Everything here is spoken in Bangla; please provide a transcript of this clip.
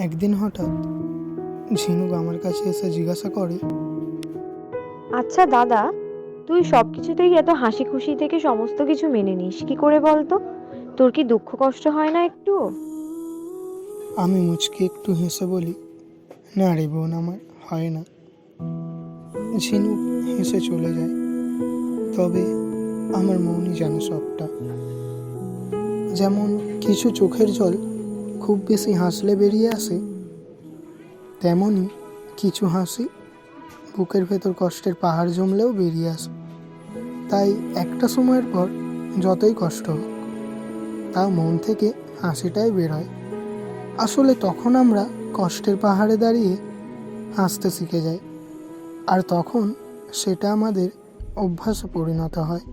একদিন হঠাৎ ঝিনুক আমার কাছে এসে জিজ্ঞাসা করে, আচ্ছা দাদা, তুই সবকিছুতেই এত হাসি খুশি থেকে সমস্ত কিছু মেনে নিস কি করে বলতো? তোর কি দুঃখ কষ্ট হয় না একটু? আমি মুচকি একটু হেসে বলি, না রে বোন, আমার হয় না। ঝিনুক হেসে চলে যায়, তবে আমার মনই জানে সবটা। যেমন কিছু চোখের জল খুব বেশি হাসলে বেরিয়ে আসে, তেমনই কিছু হাসি বুকের ভেতর কষ্টের পাহাড় জমলেও বেরিয়ে আসে। তাই একটা সময়ের পর যতই কষ্ট হোক, তাও মন থেকে হাসিটাই বেরোয়। আসলে তখন আমরা কষ্টের পাহাড়ে দাঁড়িয়ে হাসতে শিখে যাই, আর তখন সেটা আমাদের অভ্যাসে পরিণত হয়।